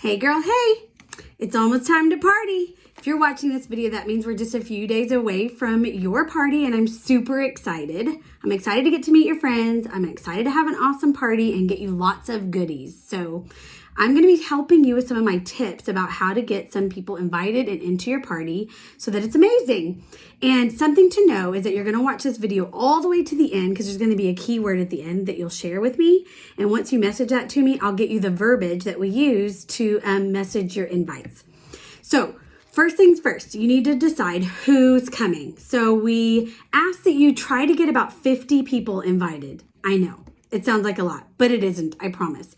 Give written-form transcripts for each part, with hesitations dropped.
Hey girl, hey! It's almost time to party. If you're watching this video, that means we're just a few days away from your party and I'm super excited. I'm excited to get to meet your friends. I'm excited to have an awesome party and get you lots of goodies. So I'm going to be helping you with some of my tips about how to get some people invited and into your party so that it's amazing. And something to know is that you're going to watch this video all the way to the end because there's going to be a keyword at the end that you'll share with me. And once you message that to me, I'll get you the verbiage that we use to message your invites. So first things first, you need to decide who's coming. So we ask that you try to get about 50 people invited. I know it sounds like a lot, but it isn't, I promise.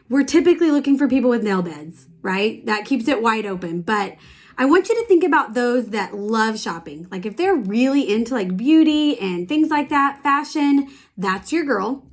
We're typically looking for people with nail beds, right? That keeps it wide open. But I want you to think about those that love shopping. Like if they're really into like beauty and things like that, fashion, that's your girl.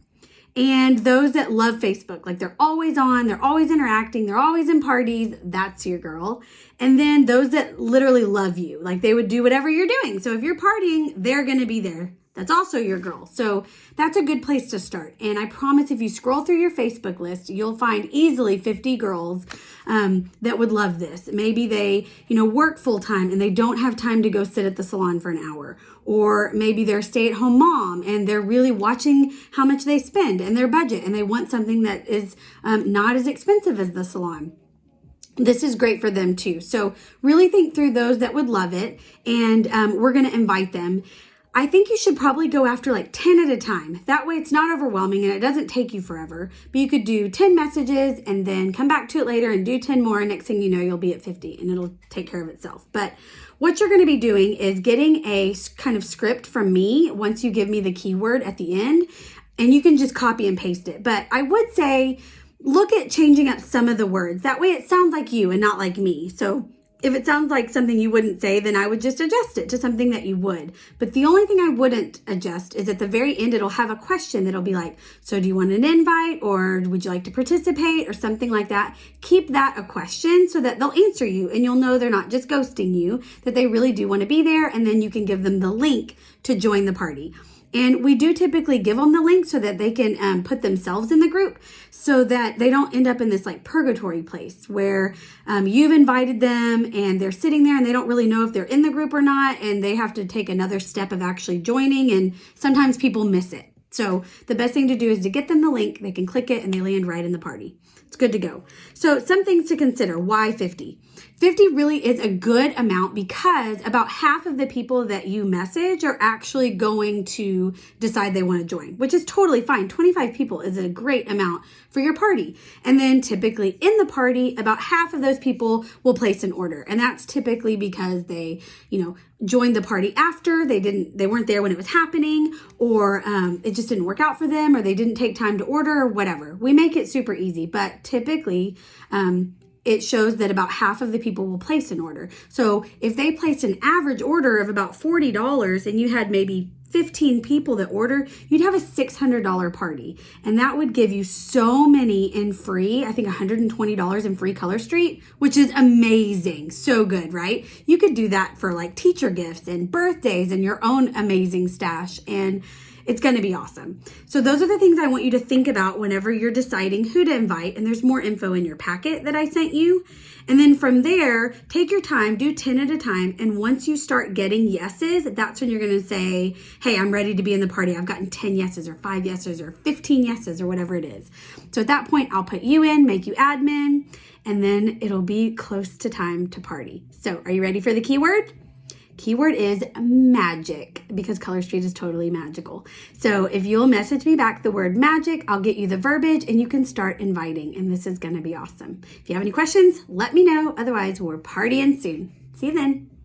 And those that love Facebook, like they're always on, they're always interacting, they're always in parties, that's your girl. And then those that literally love you, like they would do whatever you're doing. So if you're partying, they're going to be there. That's also your girl. So that's a good place to start. And I promise if you scroll through your Facebook list, you'll find easily 50 girls that would love this. Maybe they, work full time and they don't have time to go sit at the salon for an hour. Or maybe they're a stay-at-home mom and they're really watching how much they spend and their budget and they want something that is not as expensive as the salon. This is great for them too. So really think through those that would love it and we're going to invite them. I think you should probably go after like 10 at a time. That way it's not overwhelming and it doesn't take you forever. But you could do 10 messages and then come back to it later and do 10 more. And next thing you know, you'll be at 50 and it'll take care of itself. But what you're going to be doing is getting a kind of script from me once you give me the keyword at the end. And you can just copy and paste it. But I would say, look at changing up some of the words. That way it sounds like you and not like me. So if it sounds like something you wouldn't say, then I would just adjust it to something that you would. But the only thing I wouldn't adjust is at the very end, it'll have a question that'll be like, so do you want an invite or would you like to participate or something like that? Keep that a question so that they'll answer you and you'll know they're not just ghosting you, that they really do want to be there. And then you can give them the link to join the party. And we do typically give them the link so that they can put themselves in the group so that they don't end up in this like purgatory place where you've invited them and they're sitting there and they don't really know if they're in the group or not. And they have to take another step of actually joining. And sometimes people miss it. So the best thing to do is to get them the link. They can click it and they land right in the party. It's good to go. So some things to consider. Why 50? 50 really is a good amount because about half of the people that you message are actually going to decide they want to join, which is totally fine. 25 people is a great amount for your party. And then typically in the party, about half of those people will place an order. And that's typically because they, joined the party after, they weren't there when it was happening, or it just didn't work out for them, or they didn't take time to order or whatever. We make it super easy, but typically, it shows that about half of the people will place an order. So if they placed an average order of about $40 and you had maybe 15 people that order, you'd have a $600 party. And that would give you so many in free, I think $120 in free Color Street, which is amazing. So good, right? You could do that for like teacher gifts and birthdays and your own amazing stash. And it's going to be awesome. So those are the things I want you to think about whenever you're deciding who to invite. And there's more info in your packet that I sent you. And then from there, take your time, do 10 at a time. And once you start getting yeses, that's when you're going to say, hey, I'm ready to be in the party. I've gotten 10 yeses or 5 yeses or 15 yeses or whatever it is. So at that point, I'll put you in, make you admin, and then it'll be close to time to party. So are you ready for the keyword? Keyword is magic because Color Street is totally magical. So if you'll message me back the word magic, I'll get you the verbiage and you can start inviting. And this is going to be awesome. If you have any questions, let me know. Otherwise, we're partying soon. See you then.